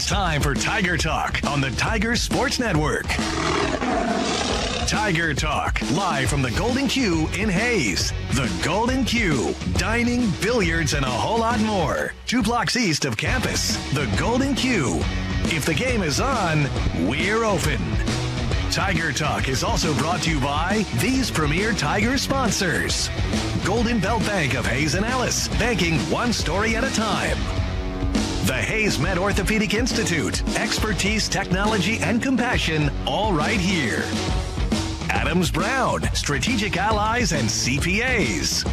It's time for Tiger Talk on the Tiger Sports Network. Tiger Talk, live from the Golden Q in Hayes. The Golden Q, dining, billiards, and a whole lot more. 2 blocks east of campus. The Golden Q. If the game is on, we're open. Tiger Talk is also brought to you by these premier Tiger sponsors. Golden Belt Bank of Hayes and Ellis, banking one story at a time. The Hayes Med Orthopedic Institute, expertise, technology, and compassion, all right here. Adams Brown, strategic allies and CPAs.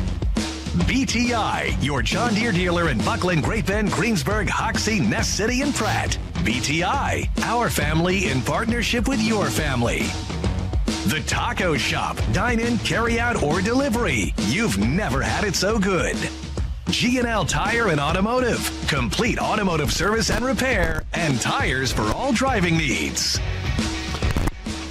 BTI, your John Deere dealer in Buckland, Great Bend, Greensburg, Hoxie, Ness City, and Pratt. BTI, our family in partnership with your family. The Taco Shop, dine in, carry out, or delivery. You've never had it so good. G&L Tire and Automotive, complete automotive service and repair, and tires for all driving needs.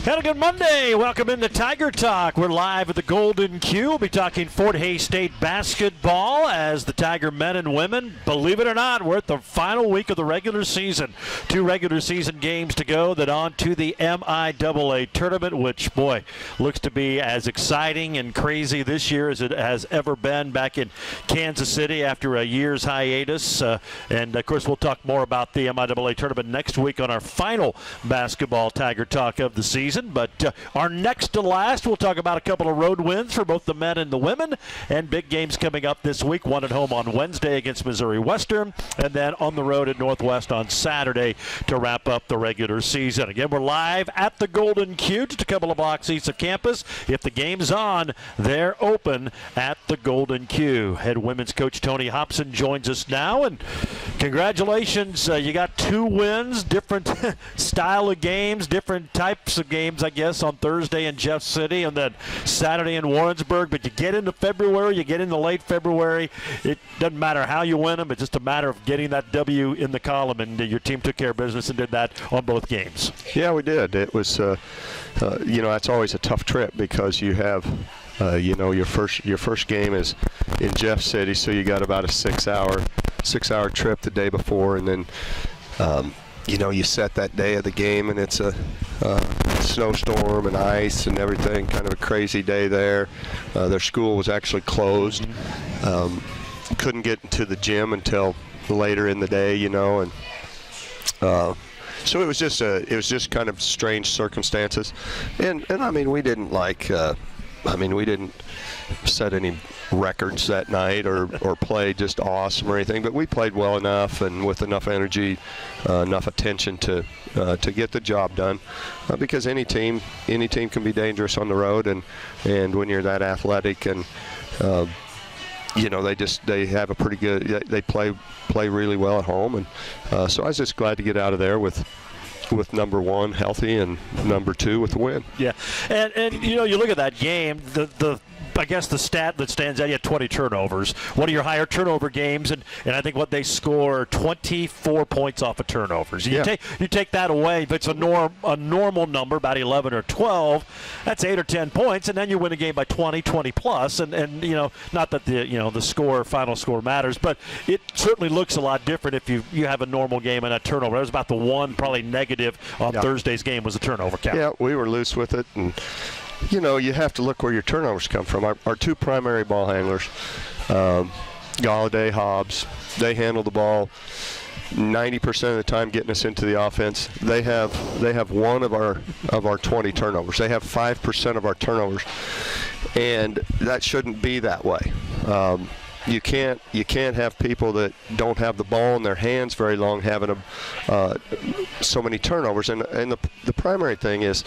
Had a good Monday. Welcome into Tiger Talk. We're live at the Golden Q. We'll be talking Fort Hays State basketball as the Tiger men and women, believe it or not, we're at the final week of the regular season. 2 regular season games to go, then on to the MIAA tournament, which, boy, looks to be as exciting and crazy this year as it has ever been back in Kansas City after a year's hiatus. And, of course, we'll talk more about the MIAA tournament next week on our final basketball Tiger Talk of the season. But our next to last, we'll talk about a couple of road wins for both the men and the women, and big games coming up this week. One at home on Wednesday against Missouri Western, and then on the road at Northwest on Saturday to wrap up the regular season. Again, we're live at the Golden Q, just a couple of blocks east of campus. If the game's on, they're open at the Golden Q. Head women's coach Tony Hobson joins us now, and congratulations. You got 2 wins, different style of games, different types of games, I guess, on Thursday in Jeff City and then Saturday in Warrensburg. But you get into February, you get into late February, it doesn't matter how you win them. It's just a matter of getting that W in the column, and your team took care of business and did that on both games. Yeah, we did. It was, that's always a tough trip because you have, your first game is in Jeff City, so you got about a 6-hour trip the day before, and then you set that day of the game, and it's a snowstorm and ice and everything, kind of a crazy day there. Their school was actually closed. Couldn't get into the gym until later in the day, and so it was just kind of strange circumstances. And I mean, we didn't we didn't set any records that night or play just awesome or anything, but we played well enough and with enough energy, enough attention to get the job done, because any team can be dangerous on the road, and when you're that athletic, and they have a pretty good, they play really well at home, and so I was just glad to get out of there with number 1 healthy and number 2 with the win. Yeah, and you look at that game, I guess the stat that stands out, you had 20 turnovers. One of your higher turnover games, and I think what they score 24 points off of turnovers. You take that away, if it's a normal number, about 11 or 12, that's 8 or 10 points, and then you win a game by 20 plus, and not that the final score matters, but it certainly looks a lot different if you have a normal game and a turnover. That was about the one probably negative on Thursday's game was a turnover count. Yeah, we were loose with it, and you have to look where your turnovers come from. Our 2 primary ball handlers, Galladay, Hobbs, they handle the ball 90% of the time getting us into the offense. They have one of our 20 turnovers. They have 5% of our turnovers, and that shouldn't be that way. You can't have people that don't have the ball in their hands very long having so many turnovers. And the primary thing is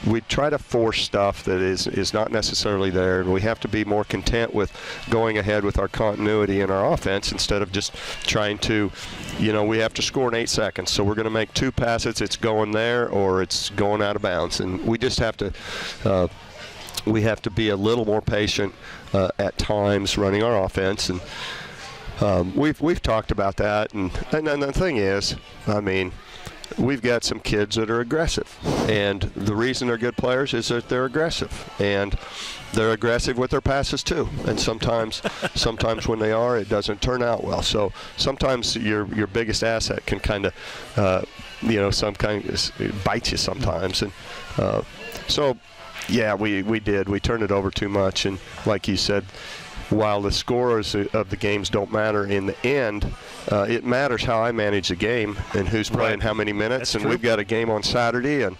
we try to force stuff that is not necessarily there, and we have to be more content with going ahead with our continuity in our offense instead of just trying to, we have to score in 8 seconds, so we're going to make 2 passes. It's going there or it's going out of bounds, and we just have to. We have to be a little more patient at times running our offense, and we've talked about that. And then the thing is, I mean, we've got some kids that are aggressive. And the reason they're good players is that they're aggressive. And they're aggressive with their passes too. And sometimes when they are, it doesn't turn out well. So sometimes your biggest asset can kind of, bite you sometimes. And so, yeah, we did. We turned it over too much. And like you said, while the scores of the games don't matter in the end, it matters how I manage the game and who's playing how many minutes. That's and true. We've got a game on Saturday, and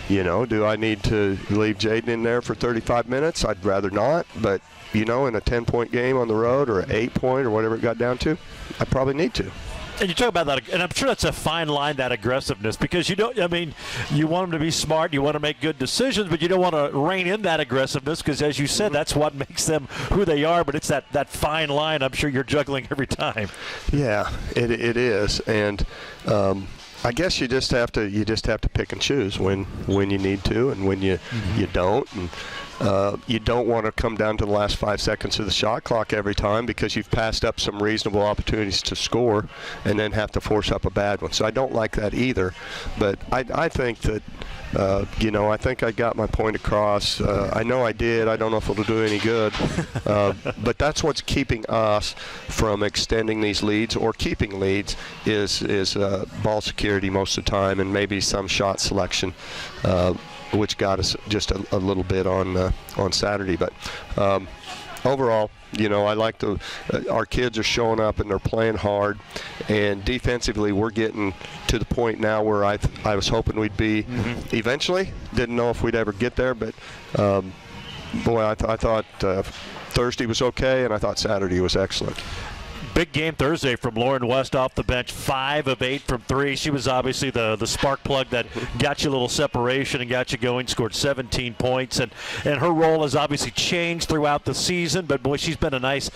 do I need to leave Jaden in there for 35 minutes? I'd rather not, but in a 10-point game on the road or an 8-point or whatever it got down to, I probably need to. And you talk about that, and I'm sure that's a fine line, that aggressiveness, because you want them to be smart, you want to make good decisions, but you don't want to rein in that aggressiveness because, as you said, that's what makes them who they are. But it's that fine line I'm sure you're juggling every time. Yeah, it is, and I guess you just have to pick and choose when you need to and when you don't. And you don't want to come down to the last 5 seconds of the shot clock every time because you've passed up some reasonable opportunities to score and then have to force up a bad one. So I don't like that either. But I think that, I think I got my point across. I know I did. I don't know if it'll do any good. But that's what's keeping us from extending these leads or keeping leads is ball security most of the time and maybe some shot selection. Which got us just a little bit on Saturday. But overall, I like our kids are showing up and they're playing hard. And defensively, we're getting to the point now where I was hoping we'd be eventually. Didn't know if we'd ever get there, but I thought Thursday was okay, and I thought Saturday was excellent. Big game Thursday from Lauren West off the bench, 5 of 8 from 3. She was obviously the spark plug that got you a little separation and got you going, scored 17 points. And her role has obviously changed throughout the season, but boy, she's been a nice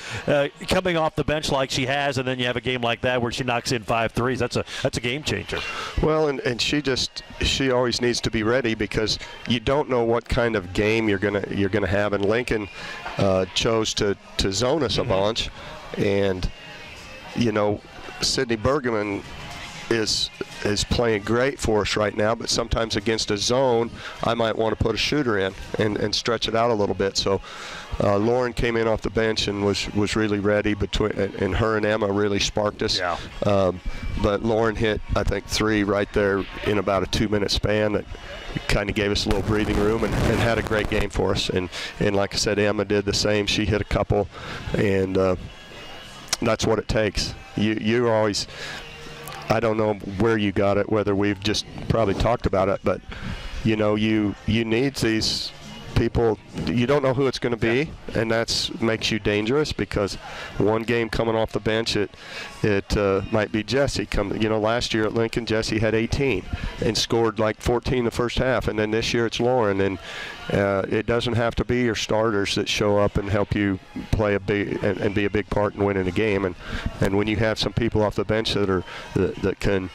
coming off the bench like she has, and then you have a game like that where she knocks in 5 threes. That's a game changer. Well, and she always needs to be ready because you don't know what kind of game you're gonna have. And Lincoln chose to zone us a bunch, and Sydney Bergman is playing great for us right now, but sometimes against a zone, I might want to put a shooter in and stretch it out a little bit. So Lauren came in off the bench and was really ready. And her and Emma really sparked us. Yeah. But Lauren hit, I think, 3 right there in about a 2-minute span that kind of gave us a little breathing room and had a great game for us. And like I said, Emma did the same. She hit a couple, and that's what it takes. You always, I don't know where you got it, whether we've just probably talked about it, but you need these people. You don't know who it's going to be, and that makes you dangerous because one game coming off the bench, it might be Jesse. Last year at Lincoln, Jesse had 18 and scored like 14 the first half, and then this year it's Lauren. And it doesn't have to be your starters that show up and help you play and be a big part in winning a game. And when you have some people off the bench that can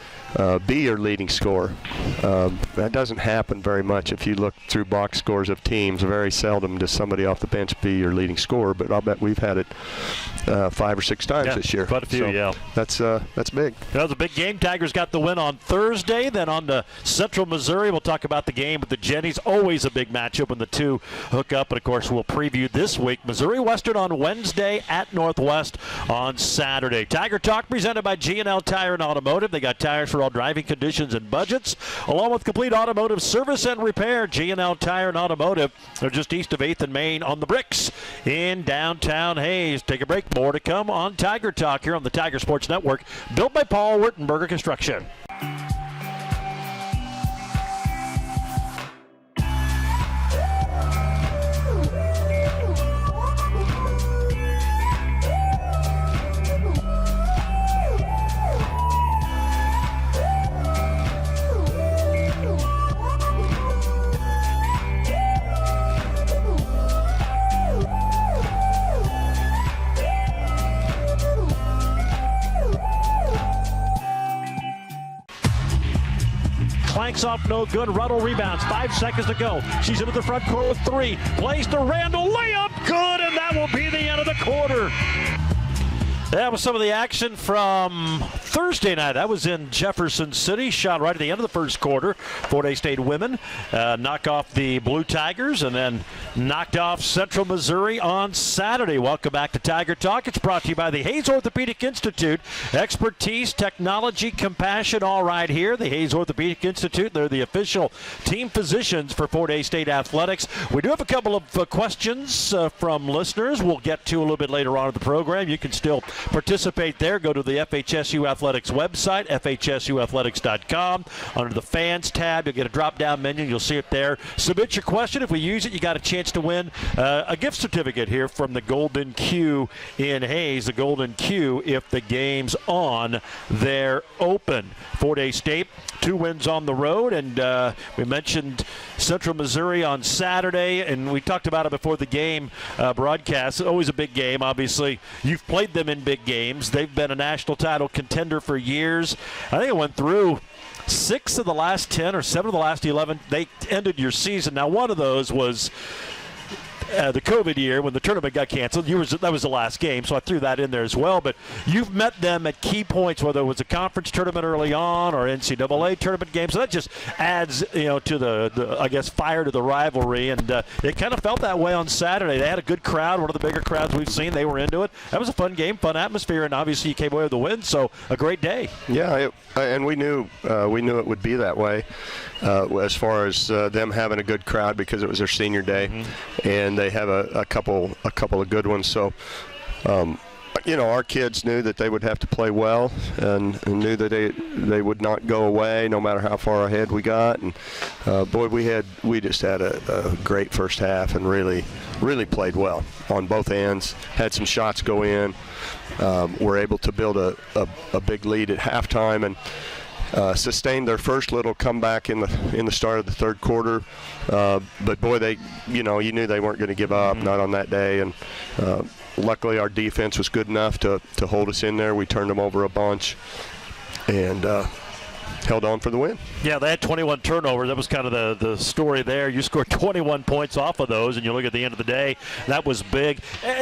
be your leading scorer, that doesn't happen very much. If you look through box scores of teams, very seldom does somebody off the bench be your leading scorer. But I'll bet we've had it 5 or 6 times this year. Quite a few, so yeah. That's big. That was a big game. Tigers got the win on Thursday. Then on to Central Missouri. We'll talk about the game with the Jennies. Always a big matchup when the two hook up. And, of course, we'll preview this week. Missouri Western on Wednesday, at Northwest on Saturday. Tiger Talk presented by G&L Tire and Automotive. They got tires for all driving conditions and budgets, along with complete automotive service and repair. G&L Tire and Automotive. They're just east of 8th and Main on the Bricks in downtown Hayes. Take a break. More to come on Tiger Talk here on the Tiger Sports Network, built by Paul Wurtenberger Construction. Clanks off, no good. Ruddle rebounds. 5 seconds to go. She's into the front court with 3. Plays to Randall. Layup, good, and that will be the end of the quarter. That was some of the action from Thursday night. That was in Jefferson City. Shot right at the end of the first quarter. Fort Hays State women knock off the Blue Tigers and then knocked off Central Missouri on Saturday. Welcome back to Tiger Talk. It's brought to you by the Hayes Orthopedic Institute. Expertise, technology, compassion, all right here. The Hayes Orthopedic Institute, they're the official team physicians for Fort Hays State Athletics. We do have a couple of questions from listeners we'll get to a little bit later on in the program. You can still participate there. Go to the FHSU Athletics website, fhsuathletics.com. Under the Fans tab, you'll get a drop-down menu. You'll see it there. Submit your question. If we use it, you got a chance to win a gift certificate here from the Golden Q in Hayes. The Golden Q, if the game's on, they're open. Fort Hays State, 2 wins on the road, and we mentioned Central Missouri on Saturday, and we talked about it before the game broadcast. Always a big game, obviously. You've played them in big games. They've been a national title contender for years. I think it went through 6 of the last 10 or 7 of the last 11. They ended your season. Now, one of those was the COVID year when the tournament got canceled. That was the last game, so I threw that in there as well. But you've met them at key points, whether it was a conference tournament early on or NCAA tournament game. So that just adds, to the I guess, fire to the rivalry. And it kind of felt that way on Saturday. They had a good crowd, one of the bigger crowds we've seen. They were into it. That was a fun game, fun atmosphere, and obviously you came away with the win. So a great day. Yeah, and we knew it would be that way. As far as them having a good crowd because it was their senior day, and they have a couple of good ones. So, our kids knew that they would have to play well, and knew that they would not go away no matter how far ahead we got. And we just had a great first half and really played well on both ends. Had some shots go in. Were able to build a big lead at halftime and sustained their first little comeback in the start of the third quarter, but boy, they you knew they weren't going to give up, not on that day, and luckily our defense was good enough to hold us in there. We turned them over a bunch and held on for the win. Yeah, they had 21 turnovers. That was kind of the story there. You scored 21 points off of those, and you look at the end of the day, that was big.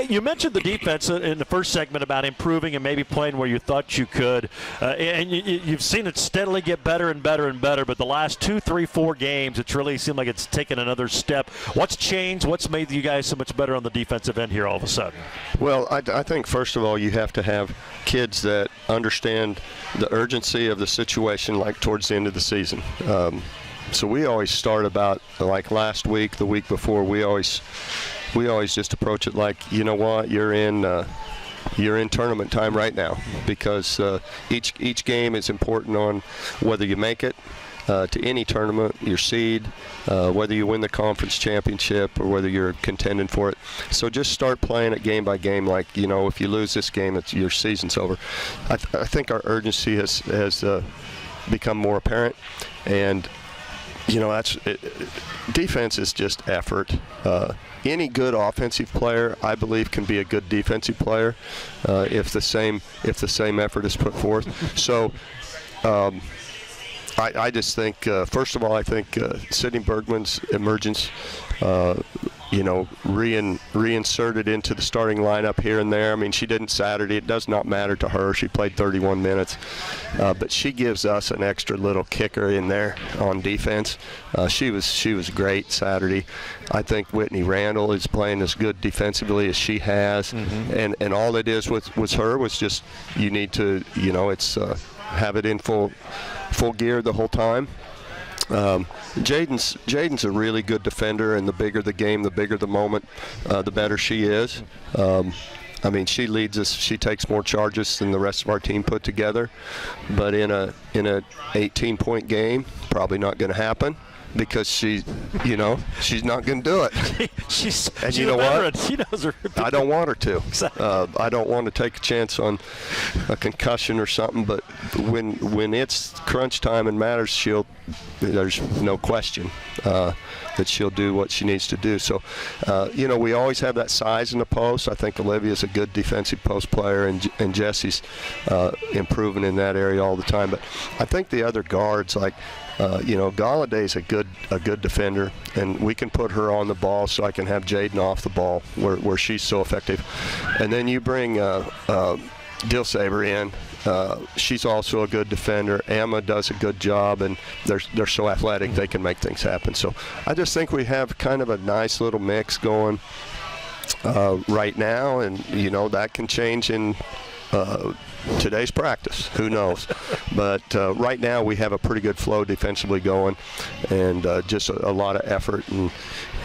You mentioned the defense in the first segment about improving and maybe playing where you thought you could. And you've seen it steadily get better and better and better, but the last 2, 3, 4 games, it's really seemed like it's taken another step. What's changed? What's made you guys so much better on the defensive end here all of a sudden? Well, I think, first of all, you have to have kids that understand the urgency of the situation, like towards the end of the season. So we always start about, like last week, the week before, we always just approach it like, you know what, you're in tournament time right now, because each game is important on whether you make it to any tournament, your seed, whether you win the conference championship or whether you're contending for it. So just start playing it game by game, like, if you lose this game, your season's over. I think our urgency has become more apparent, and that's defense is just effort. Any good offensive player, I believe, can be a good defensive player if the same effort is put forth. So I just think, first of all, I think Sydney Bergman's emergence, reinserted into the starting lineup here and there. I mean, she didn't Saturday. It does not matter to her. She played 31 minutes. But she gives us an extra little kicker in there on defense. She was great Saturday. I think Whitney Randall is playing as good defensively as she has. And all it is with her was just, you need to, have it in full gear the whole time. Jaden's a really good defender, and the bigger the game, the bigger the moment, the better she is. She leads us. She takes more charges than the rest of our team put together. But in a 18-point game, probably not going to happen, because she's not going to do it. she's you know what? She knows her. I don't want her to. Exactly. I don't want to take a chance on a concussion or something. But when it's crunch time and matters, there's no question that she'll do what she needs to do. So, we always have that size in the post. I think Olivia's a good defensive post player, and Jesse's improving in that area all the time. But I think the other guards, like, Galladay's a good defender, and we can put her on the ball so I can have Jaden off the ball where she's so effective. And then you bring Dilsaver in. She's also a good defender. Emma does a good job, and they're so athletic they can make things happen. So I just think we have kind of a nice little mix going right now, and that can change in today's practice. Who knows? But right now we have a pretty good flow defensively going, and just a lot of effort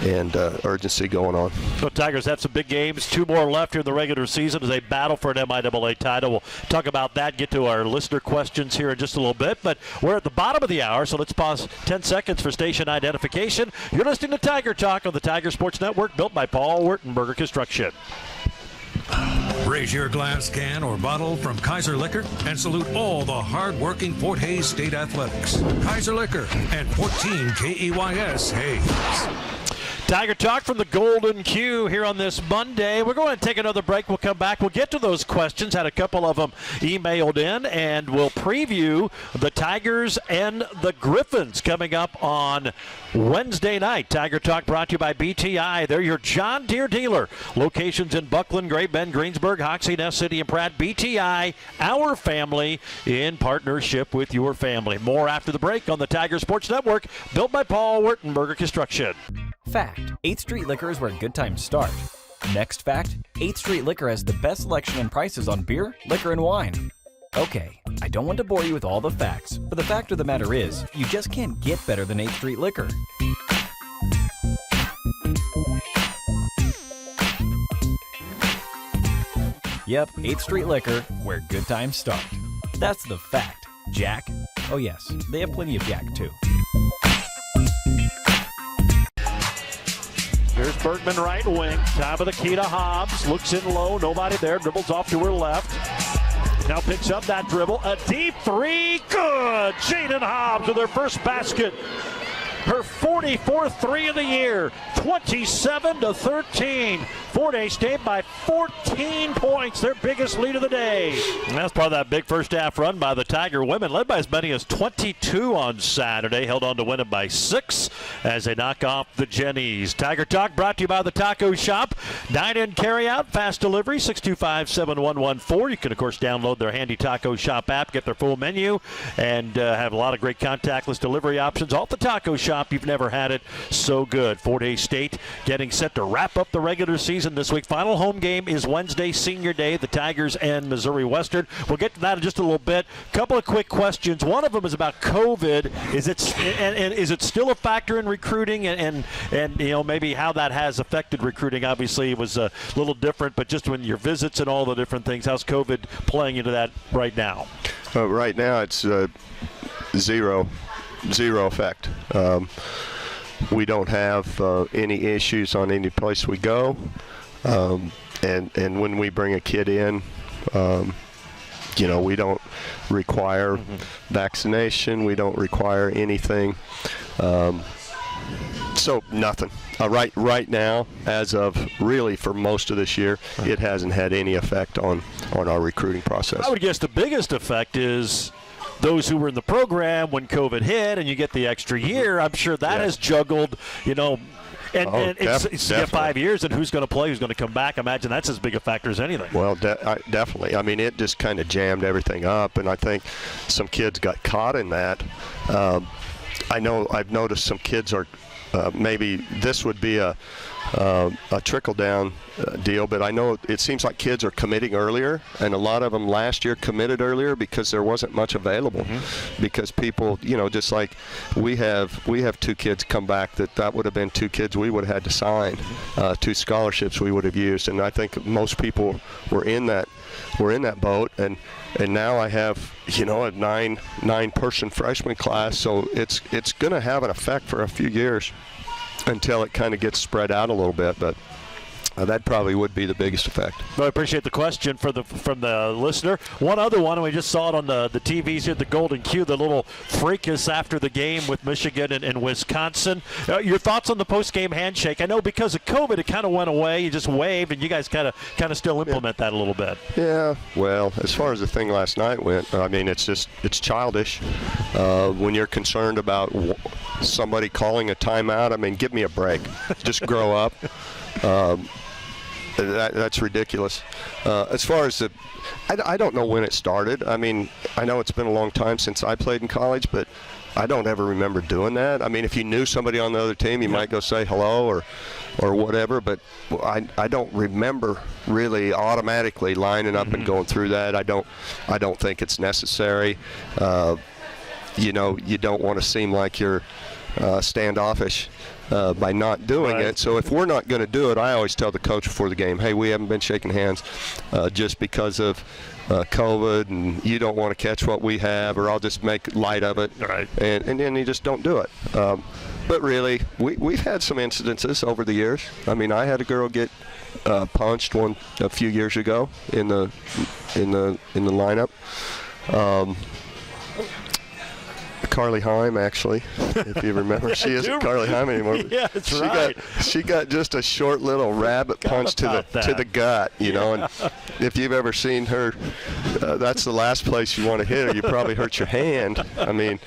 and urgency going on. So Tigers have some big games. 2 more left here in the regular season as they battle for an MIAA title. We'll talk about that, get to our listener questions here in just a little bit. But we're at the bottom of the hour, so let's pause 10 seconds for station identification. You're listening to Tiger Talk on the Tiger Sports Network, built by Paul Wertenberger Construction. Raise your glass, can, or bottle from Kaiser Liquor and salute all the hard-working Fort Hays State Athletics. Kaiser Liquor and 14 KEYS Hayes. Tiger Talk from the Golden Q here on this Monday. We're going to take another break. We'll come back. We'll get to those questions. Had a couple of them emailed in, and we'll preview the Tigers and the Griffins coming up on Wednesday night. Tiger Talk brought to you by BTI. They're your John Deere dealer. Locations in Buckland, Great Bend, Greensburg, Hoxie, Ness City, and Pratt. BTI, our family in partnership with your family. More after the break on the Tiger Sports Network, built by Paul Wertenberger Construction. Fact: 8th Street Liquor is where good times start. Next fact: 8th Street Liquor has the best selection and prices on beer, liquor, and wine. Okay, I don't want to bore you with all the facts, but the fact of the matter is, you just can't get better than 8th Street Liquor. Yep, 8th Street Liquor, where good times start. That's the fact. Jack? Oh yes, they have plenty of Jack too. Here's Bergman right wing. Top of the key to Hobbs. Looks in low. Nobody there. Dribbles off to her left. Now picks up that dribble. A deep 3. Good. Jaden Hobbs with her first basket. Her 44th 3 of the year. 27-13. Fort Hays State by 14 points, their biggest lead of the day. And that's part of that big first half run by the Tiger women, led by as many as 22 on Saturday. Held on to win it by 6 as they knock off the Jennies. Tiger Talk brought to you by the Taco Shop. Dine-in, carry-out, fast delivery, 625-7114. You can, of course, download their handy Taco Shop app, get their full menu, and have a lot of great contactless delivery options. All at the Taco Shop. You've never had it so good. Fort Hays State getting set to wrap up the regular season this week. Final home game is Wednesday, Senior Day, the Tigers and Missouri Western. We'll get to that in just a little bit. Couple of quick questions. One of them is about COVID. Is it still a factor in recruiting, and maybe how that has affected recruiting? Obviously, it was a little different, but just when your visits and all the different things, how's COVID playing into that right now? Right now, it's zero effect. We don't have any issues on any place we go. And when we bring a kid in, we don't require vaccination. We don't require anything. So nothing. Right now, as of really for most of this year, it hasn't had any effect on our recruiting process. I would guess the biggest effect is those who were in the program when COVID hit and you get the extra year. I'm sure that has juggled, and it's 5 years, and who's going to play, who's going to come back. I imagine that's as big a factor as anything. Well, definitely. I mean, it just kind of jammed everything up, and I think some kids got caught in that. I know I've noticed some kids are maybe this would be a trickle-down deal, but I know it seems like kids are committing earlier, and a lot of them last year committed earlier because there wasn't much available. Because people, just like we have 2 kids come back that would have been 2 kids we would have had to sign, 2 scholarships we would have used, and I think most people were in that boat, and now I have a 9-person freshman class, so it's going to have an effect for a few years until it kind of gets spread out a little bit, but that probably would be the biggest effect. Well, I appreciate the question from the listener. One other one, and we just saw it on the TVs here at the Golden Q, the little fracas after the game with Michigan and Wisconsin. Your thoughts on the post-game handshake? I know because of COVID, it kind of went away. You just waved, and you guys kind of still implement that a little bit. Yeah, well, as far as the thing last night went, I mean, it's childish. When you're concerned about somebody calling a timeout, I mean, give me a break. Just grow up. That's ridiculous. As far as I don't know when it started. I mean, I know it's been a long time since I played in college, but I don't ever remember doing that. I mean, if you knew somebody on the other team, you might go say hello or whatever, but I don't remember really automatically lining up and going through that. I don't think it's necessary. You don't want to seem like you're standoffish by not doing it. So if we're not going to do it, I always tell the coach before the game, hey, we haven't been shaking hands just because of COVID, and you don't want to catch what we have, or I'll just make light of it. Right. And then you just don't do it. But really, we've had some incidences over the years. I mean, I had a girl get punched a few years ago in the lineup. Carly Heim, actually, if you remember. She isn't Carly Heim anymore. Yeah, that's right. She got just a short little rabbit punch to the gut, you know. And if you've ever seen her, that's the last place you want to hit her. You probably hurt your hand. I mean,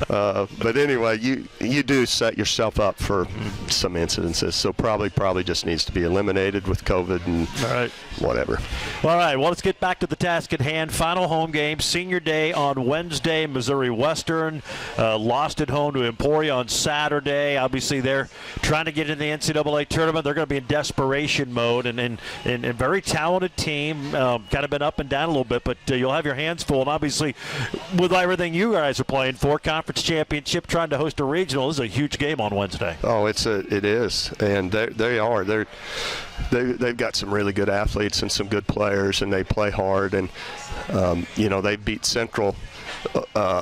but anyway, you do set yourself up for some incidences. So probably just needs to be eliminated with COVID and whatever. All right, well, let's get back to the task at hand. Final home game, Senior Day on Wednesday. Missouri Western lost at home to Emporia on Saturday. Obviously, they're trying to get in the NCAA tournament. They're going to be in desperation mode, and very talented team. Kind of been up and down a little bit, but you'll have your hands full. And obviously, with everything you guys are playing for, conference championship, trying to host a regional, this is a huge game on Wednesday. Oh, it is, and they've got some really good athletes and some good players, and they play hard, and they beat Central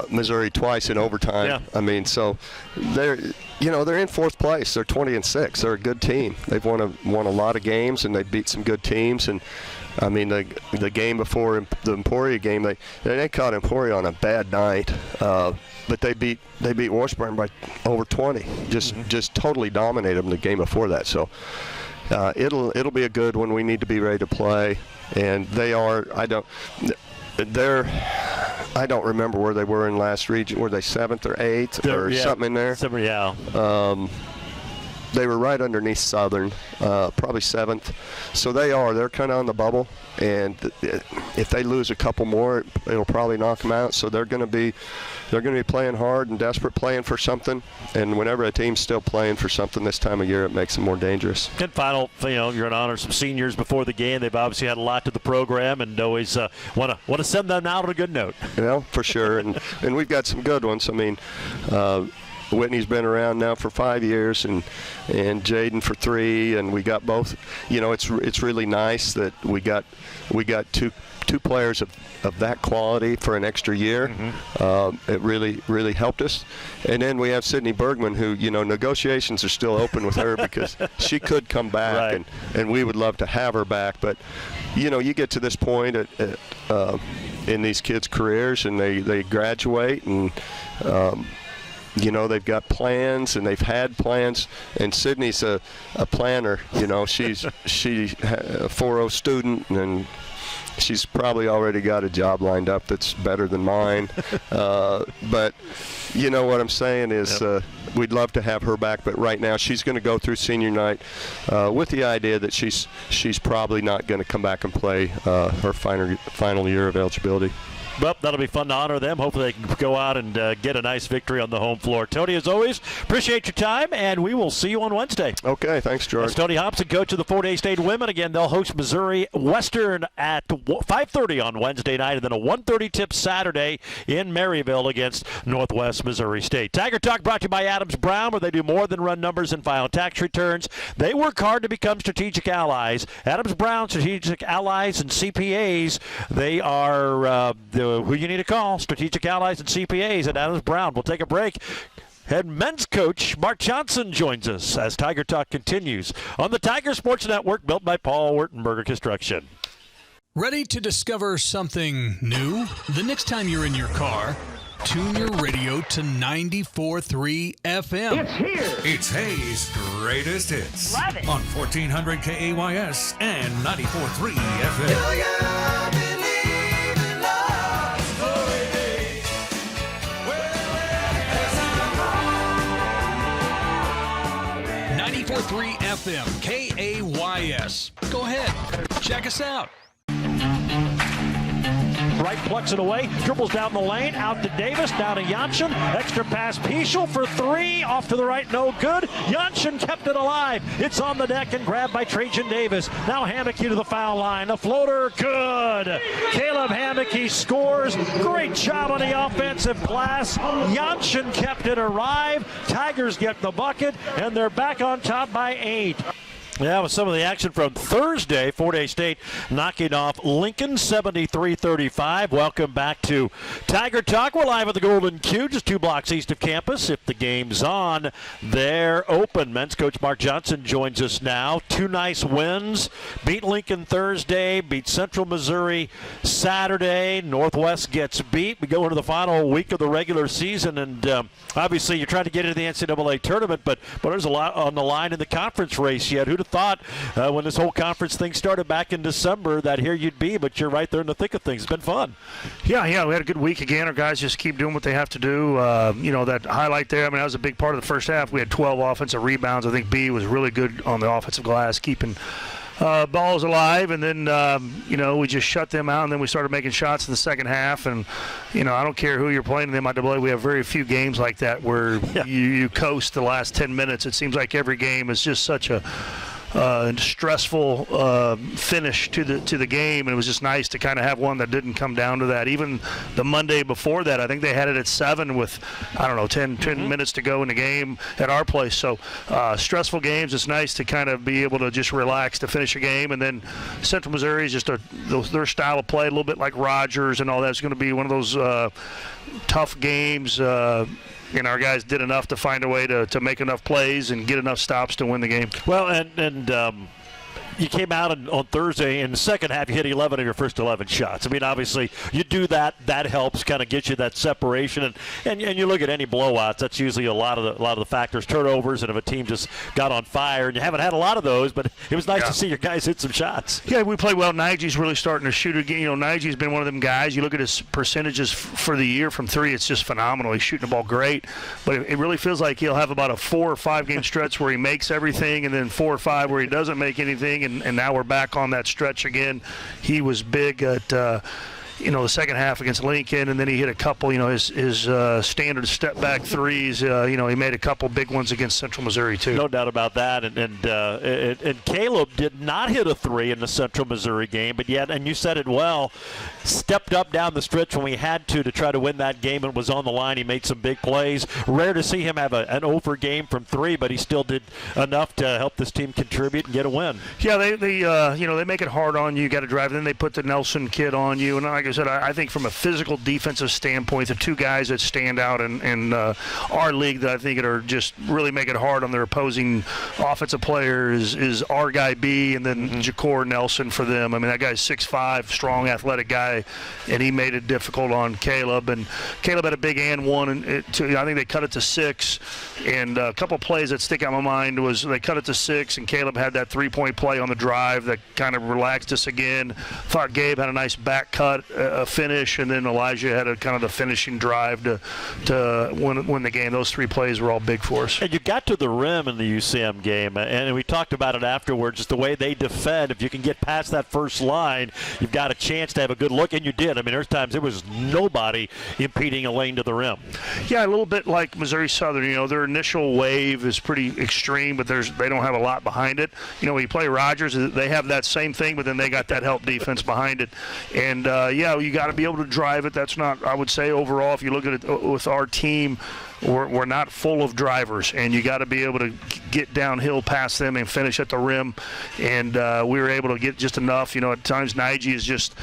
Missouri twice in overtime. Yeah. I mean, so they're in fourth place. They're 20-6. They're a good team. They've won a lot of games, and they beat some good teams. And I mean, the game before the Emporia game, they caught Emporia on a bad night, but they beat Washburn by over 20. Just totally dominated them the game before that. So it'll be a good one. We need to be ready to play, and they are. I don't remember where they were in last region. Were they 7th or 8th or something in there? Yeah. They were right underneath Southern, probably 7th. So they're kind of on the bubble, and if they lose a couple more, it'll probably knock them out. So they're going to be playing hard and desperate, playing for something. And whenever a team's still playing for something this time of year, it makes them more dangerous. And final, you're going to honor some seniors before the game. They've obviously had a lot to the program, and always want to send them out on a good note. For sure. And we've got some good ones. I mean, Whitney's been around now for 5 years, and Jaden for 3, and we got both. It's really nice that we got two players of that quality for an extra year. It really helped us. And then we have Sydney Bergman, who negotiations are still open with her because she could come back, and we would love to have her back. But you get to this point in these kids' careers, and they graduate, and they've got plans, and they've had plans, and Sydney's a planner. She's a 4.0 student, and she's probably already got a job lined up that's better than mine. But what I'm saying is we'd love to have her back, but right now she's going to go through senior night with the idea that she's probably not going to come back and play her final year of eligibility. Well, that'll be fun to honor them. Hopefully they can go out and get a nice victory on the home floor. Tony, as always, appreciate your time, and we will see you on Wednesday. Okay, thanks, George. That's Tony Hobson, coach of the Fort Hays State women. Again, they'll host Missouri Western at 5:30 on Wednesday night, and then a 1:30 tip Saturday in Maryville against Northwest Missouri State. Tiger Talk brought to you by Adams Brown, where they do more than run numbers and file tax returns. They work hard to become strategic allies. Adams Brown, Strategic Allies and CPAs, they are who you need to call, Strategic Allies and CPAs at Adams Brown. We'll take a break. Head men's coach Mark Johnson joins us as Tiger Talk continues on the Tiger Sports Network, built by Paul Wertenberger Construction. Ready to discover something new? The next time you're in your car, tune your radio to 94.3 FM. It's here. It's Hayes' greatest hits. Love it. On 1400 KAYS and 94.3 FM. 94.3 FM, KAYS. Go ahead, check us out. Right plucks it away, dribbles down the lane, out to Davis, down to Janssen. Extra pass, Pichel for three, off to the right, no good. Janssen kept it alive. It's on the deck and grabbed by Trajan Davis. Now Hammocky to the foul line. A floater, good. Caleb Hammocky scores. Great job on the offensive glass. Janssen kept it alive. Tigers get the bucket, and they're back on top by 8. Yeah, with some of the action from Thursday, Fort Hays State knocking off Lincoln 73-35. Welcome back to Tiger Talk. We're live at the Golden Q, just 2 blocks east of campus. If the game's on, they're open. Men's coach Mark Johnson joins us now. 2 nice wins. Beat Lincoln Thursday, beat Central Missouri Saturday. Northwest gets beat. We go into the final week of the regular season, and obviously you're trying to get into the NCAA tournament, but there's a lot on the line in the conference race yet. Who'd have thought when this whole conference thing started back in December that here you'd be, but you're right there in the thick of things. It's been fun. Yeah, we had a good week again. Our guys just keep doing what they have to do. That highlight there, that was a big part of the first half. We had 12 offensive rebounds. I think B was really good on the offensive glass, keeping balls alive, and then we just shut them out, and then we started making shots in the second half. And I don't care who you're playing in the MIAA, we have very few games like that where you coast the last 10 minutes. It seems like every game is just such a stressful finish to the game, and it was just nice to kind of have one that didn't come down to that. Even the Monday before that, I think they had it at 7 with 10 minutes to go in the game at our place. So stressful games, it's nice to kind of be able to just relax to finish a game. And then Central Missouri is just their style of play, a little bit like Rogers and all that. It's going to be one of those tough games. Our guys did enough to find a way to make enough plays and get enough stops to win the game. Well, and you came out on Thursday in the second half. You hit 11 of your first 11 shots. Obviously, you do that. That helps kind of get you that separation. And you look at any blowouts. That's usually a lot of the factors, turnovers, and if a team just got on fire. And you haven't had a lot of those, but it was nice to see your guys hit some shots. Yeah, we play well. Naiji's really starting to shoot again. Naiji's been one of them guys. You look at his percentages for the year from 3. It's just phenomenal. He's shooting the ball great, but it really feels like he'll have about a 4 or 5 game stretch where he makes everything, and then 4 or 5 where he doesn't make anything. And now we're back on that stretch again. He was big at the second half against Lincoln, and then he hit a couple, his standard step back threes. He made a couple big ones against Central Missouri too. No doubt about that. And Caleb did not hit a 3 in the Central Missouri game, but yet, and you said it well, stepped up down the stretch when we had to try to win that game, and was on the line. He made some big plays. Rare to see him have an over game from 3, but he still did enough to help this team contribute and get a win. Yeah, they make it hard on you. You got to drive. Then they put the Nelson kid on you, and like I said, I think from a physical defensive standpoint, the 2 guys that stand out in our league that I think are just really make it hard on their opposing offensive players is our guy B, and then Jakor Nelson for them. That guy's 6'5", strong, athletic guy, and he made it difficult on Caleb. And Caleb had a big and one, and I think they cut it to 6. And a couple plays that stick out in my mind was they cut it to 6, and Caleb had that 3-point play on the drive that kind of relaxed us again. Thought Gabe had a nice back cut finish, and then Elijah had a kind of the finishing drive to win the game. Those 3 plays were all big for us. And you got to the rim in the UCM game, and we talked about it afterwards, just the way they defend. If you can get past that first line, you've got a chance to have a good look, and you did. There's times there was nobody impeding a lane to the rim. Yeah, a little bit like Missouri Southern. Their initial wave is pretty extreme, but they don't have a lot behind it. When you play Rogers, they have that same thing, but then they got that help defense behind it. And, you got to be able to drive it. That's not, I would say, overall, if you look at it with our team, we're not full of drivers, and you got to be able to get downhill past them and finish at the rim. And we were able to get just enough. At times Naiji is just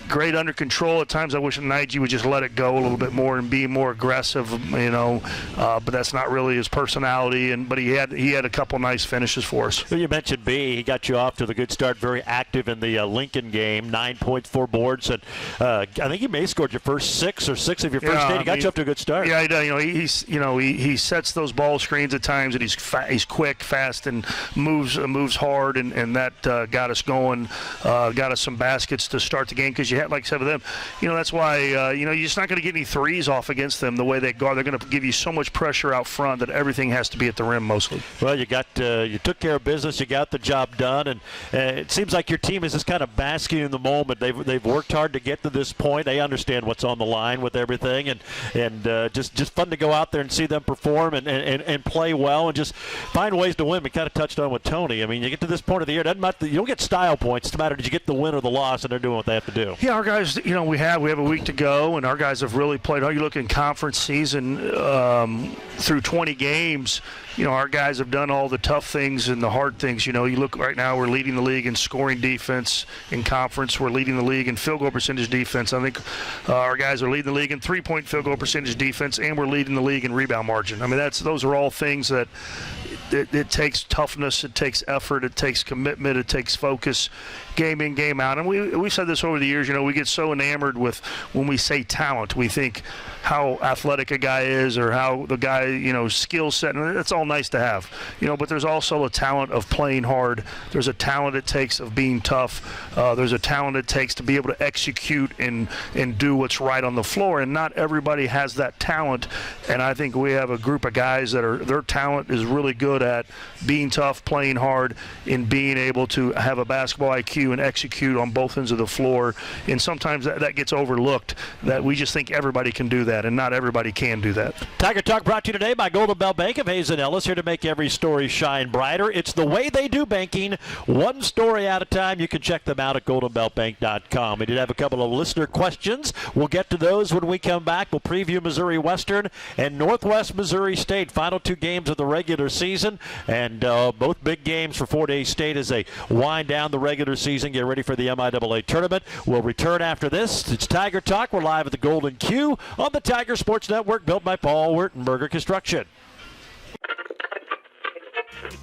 great under control. At times I wish Naiji would just let it go a little bit more and be more aggressive. But that's not really his personality. But he had a couple nice finishes for us. You mentioned B. He got you off to the good start. Very active in the Lincoln game. 9 points, 4 boards, and I think you may have scored your first 6 of your first 8. He got you up to a good start. Yeah, he sets those ball screens at times. times that he's quick, fast, and moves hard, and that got us going, got us some baskets to start the game because you had, like I said, with them, that's why you're just not going to get any threes off against them the way they guard. They're going to give you so much pressure out front that everything has to be at the rim mostly. Well, you took care of business, you got the job done, and it seems like your team is just kind of basking in the moment. They've worked hard to get to this point. They understand what's on the line with everything, and just fun to go out there and see them perform and play well and just find ways to win. We kind of touched on with Tony. I mean, you get to this point of the year, you don't get style points. It's a matter, did you get the win or the loss, and they're doing what they have to do. Yeah, our guys, we have a week to go, and our guys have really played. You look in conference season through 20 games, our guys have done all the tough things and the hard things. You look right now, we're leading the league in scoring defense in conference. We're leading the league in field goal percentage defense. I think our guys are leading the league in three-point field goal percentage defense, and we're leading the league in rebound margin. I mean, those are all things that it takes toughness, it takes effort, it takes commitment, it takes focus, game in, game out. And we've said this over the years, we get so enamored with when we say talent, we think how athletic a guy is or how the guy, skill set, and that's all nice to have. But there's also a talent of playing hard. There's a talent it takes of being tough. There's a talent it takes to be able to execute and do what's right on the floor. And not everybody has that talent. And I think we have a group of guys that their talent is really good at being tough, playing hard, and being able to have a basketball IQ and execute on both ends of the floor. And sometimes that gets overlooked, that we just think everybody can do that, and not everybody can do that. Tiger Talk brought to you today by Golden Belt Bank of Hayes and Ellis, here to make every story shine brighter. It's the way they do banking, one story at a time. You can check them out at goldenbeltbank.com. We did have a couple of listener questions. We'll get to those when we come back. We'll preview Missouri Western and Northwest Missouri State, final two games of the regular season, and both big games for Fort Hays State as they wind down the regular season, get ready for the MIAA tournament. We'll return after this. It's Tiger Talk. We're live at the Golden Q on the Tiger Sports Network, built by Paul Wertenberger Construction.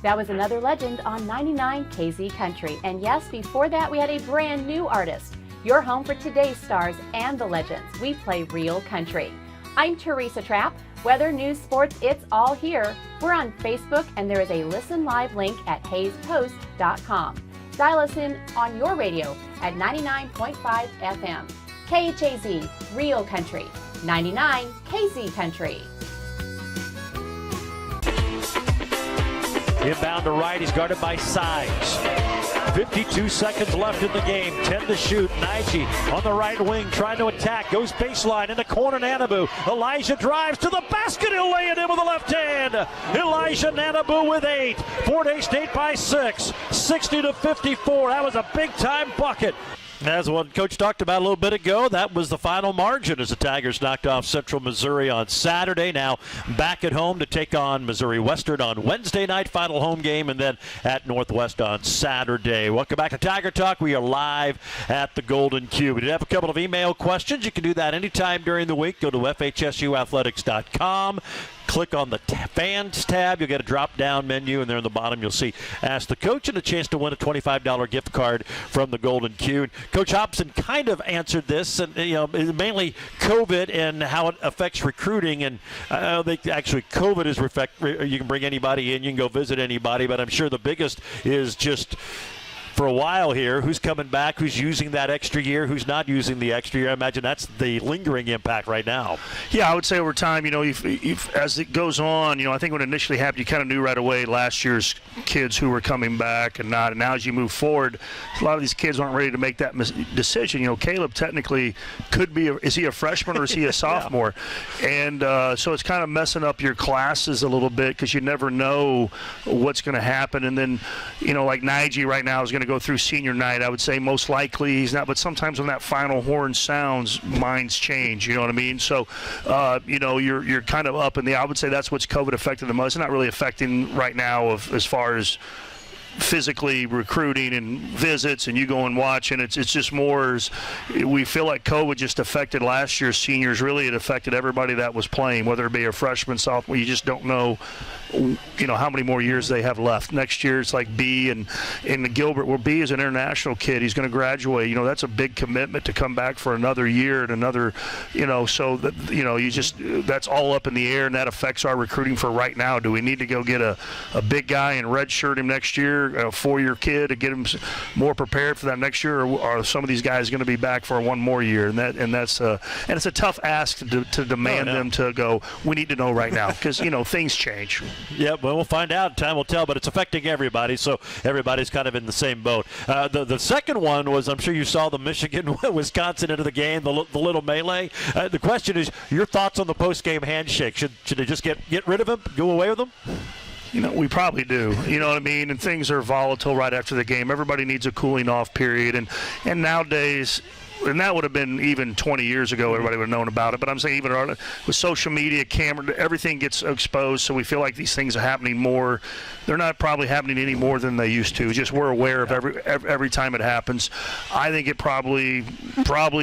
That was another legend on 99 KZ Country. And yes, before that, we had a brand new artist. Your home for today's stars and the legends. We play real country. I'm Teresa Trapp. Weather, news, sports, it's all here. We're on Facebook, and there is a listen live link at hayespost.com. Dial us in on your radio at 99.5 FM. KHAZ, Real Country. 99 KZ Country. Inbound to right, he's guarded by Sides. 52 seconds left in the game, 10 to shoot. Nige on the right wing trying to attack, goes baseline in the corner. Nanabu, Elijah drives to the basket, he'll lay it in with the left hand. Elijah Nanabu with 8. Fort Hays State by 6, 60-54. That was a big time bucket. As what Coach talked about a little bit ago, that was the final margin as the Tigers knocked off Central Missouri on Saturday. Now back at home to take on Missouri Western on Wednesday night, final home game, and then at Northwest on Saturday. Welcome back to Tiger Talk. We are live at the Golden Q. We did have a couple of email questions. You can do that anytime during the week. Go to FHSUathletics.com. Click on the fans tab. You'll get a drop-down menu, and there in the bottom you'll see Ask the Coach and a chance to win a $25 gift card from the Golden Q. And Coach Hobson kind of answered this, and mainly COVID and how it affects recruiting. And I don't think actually COVID is you can bring anybody in, you can go visit anybody, but I'm sure the biggest is just for a while here, who's coming back, who's using that extra year, who's not using the extra year. I imagine that's the lingering impact right now. Yeah, I would say over time, as it goes on, I think when it initially happened, you kind of knew right away last year's kids who were coming back and not. And now as you move forward, a lot of these kids aren't ready to make that decision. Caleb technically could be, is he a freshman or is he a sophomore? Yeah. And so it's kind of messing up your classes a little bit because you never know what's going to happen. And then, like Nige right now is going to go through senior night. I would say most likely he's not, but sometimes when that final horn sounds, minds change, you know what I mean? So, you're kind of up in the, I would say that's what's COVID affected the most. It's not really affecting right now as far as physically recruiting and visits, and you go and watch, and it's just more. We feel like COVID just affected last year's seniors. Really, it affected everybody that was playing, whether it be a freshman, sophomore. You just don't know, how many more years they have left. Next year, it's like B and Gilbert. Well, B is an international kid. He's going to graduate. That's a big commitment to come back for another year and another. So that you just that's all up in the air, and that affects our recruiting for right now. Do we need to go get a big guy and redshirt him next year, a 4-year kid, to get him more prepared for that next year, or are some of these guys going to be back for one more year? And that's it's a tough ask to demand them to go. We need to know right now because things change. Yeah, well, we'll find out. Time will tell, but it's affecting everybody, so everybody's kind of in the same boat. The second one was, I'm sure you saw the Michigan-Wisconsin into the game, the little melee. The question is, your thoughts on the post-game handshake. Should they just get rid of him, go away with him? We probably do. You know what I mean? And things are volatile right after the game. Everybody needs a cooling off period. And nowadays, and that would have been even 20 years ago, everybody would have known about it. But I'm saying even with social media, camera, everything gets exposed, so we feel like these things are happening more. They're not probably happening any more than they used to. Just we're aware of every time it happens. I think it probably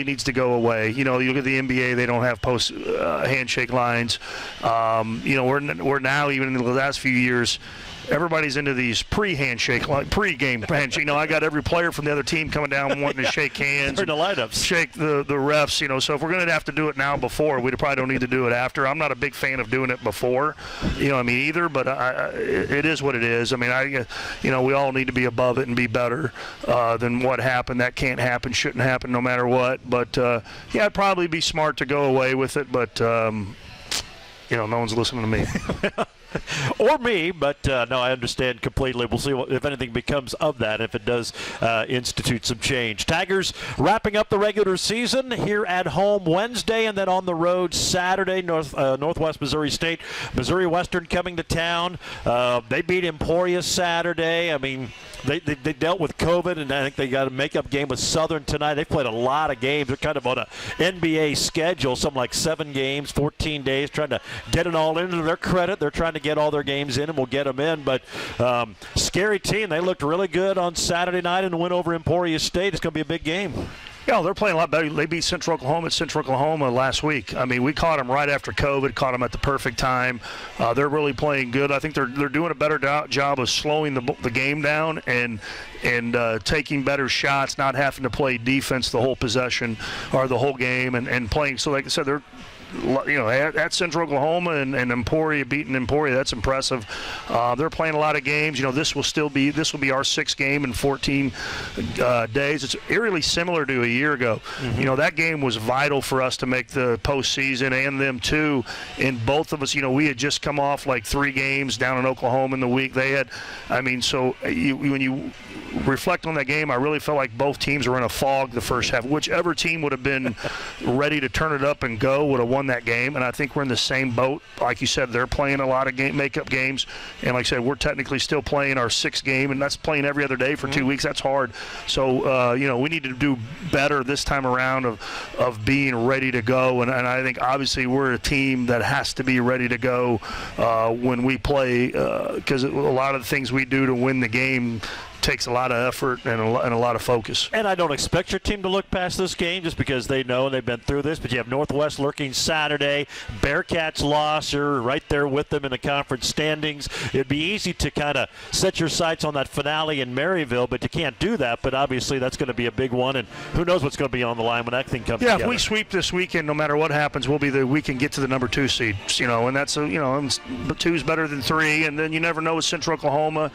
needs to go away. You look at the NBA, they don't have post handshake lines. We're now, even in the last few years, everybody's into these pre-game handshake. I got every player from the other team coming down wanting to shake hands. Turn the lineups. Shake the refs. So if we're going to have to do it now before, we probably don't need to do it after. I'm not a big fan of doing it before, either. But it is what it is. We all need to be above it and be better than what happened. That can't happen, shouldn't happen, no matter what. But it'd probably be smart to go away with it. But no one's listening to me. Or me, but no, I understand completely. We'll see if anything becomes of that, if it does institute some change. Tigers wrapping up the regular season here at home Wednesday, and then on the road Saturday, Northwest Missouri State. Missouri Western coming to town. They beat Emporia Saturday. They dealt with COVID, and I think they got a make-up game with Southern tonight. They played a lot of games. They're kind of on an NBA schedule, something like 7 games, 14 days, trying to get it all into their credit. They're trying to get all their games in, and we'll get them in. But scary team. They looked really good on Saturday night and went over Emporia State. It's going to be a big game. Yeah, they're playing a lot better. They beat Central Oklahoma last week. We caught them right after COVID, caught them at the perfect time. They're really playing good. I think they're doing a better job of slowing the game down and taking better shots, not having to play defense the whole possession or the whole game and playing. So like I said, they're at Central Oklahoma and Emporia, beating Emporia, that's impressive. They're playing a lot of games. This will be our 6th game in 14 days. It's eerily similar to a year ago. Mm-hmm. That game was vital for us to make the postseason, and them too. And both of us, we had just come off like 3 games down in Oklahoma in the week. They had, so when you reflect on that game, I really felt like both teams were in a fog the first half. Whichever team would have been ready to turn it up and go would have won that game, and I think we're in the same boat. Like you said, they're playing a lot of makeup games, and like I said, we're technically still playing our 6th game, and that's playing every other day for 2 weeks. That's hard. So we need to do better this time around of being ready to go, and I think obviously we're a team that has to be ready to go when we play, because a lot of the things we do to win the game takes a lot of effort and a lot of focus. And I don't expect your team to look past this game just because they know they've been through this, but you have Northwest lurking Saturday. Bearcats lost. You're right there with them in the conference standings. It'd be easy to kind of set your sights on that finale in Maryville, but you can't do that. But obviously that's going to be a big one, and who knows what's going to be on the line when that thing comes together. If we sweep this weekend, no matter what happens, we can get to the number 2 seed. And that's 2's better than 3, and then you never know with Central Oklahoma.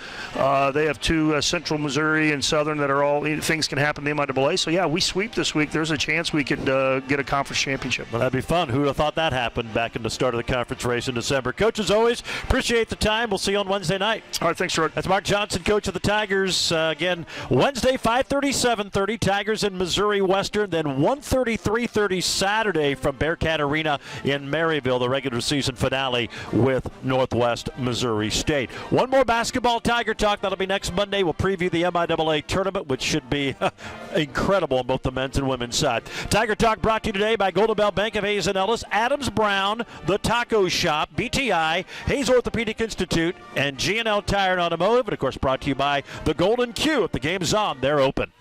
They have 2 Central Missouri and Southern that are all things can happen in the MIAA. So we sweep this week. There's a chance we could get a conference championship. Well, that'd be fun. Who would have thought that happened back in the start of the conference race in December? Coach, as always, appreciate the time. We'll see you on Wednesday night. All right, thanks, George. That's Mark Johnson, coach of the Tigers. Again, Wednesday 5:30, 7:30. Tigers in Missouri Western. Then 1:30, 3:30 Saturday from Bearcat Arena in Maryville. The regular season finale with Northwest Missouri State. One more basketball Tiger Talk. That'll be next Monday. We'll preview the MIAA tournament, which should be incredible on both the men's and women's side. Tiger Talk brought to you today by Golden Belt Bank of Hayes and Ellis, Adams Brown, The Taco Shop, BTI, Hayes Orthopedic Institute, and G&L Tire and Automotive. And, of course, brought to you by the Golden Q. If the game's on, they're open.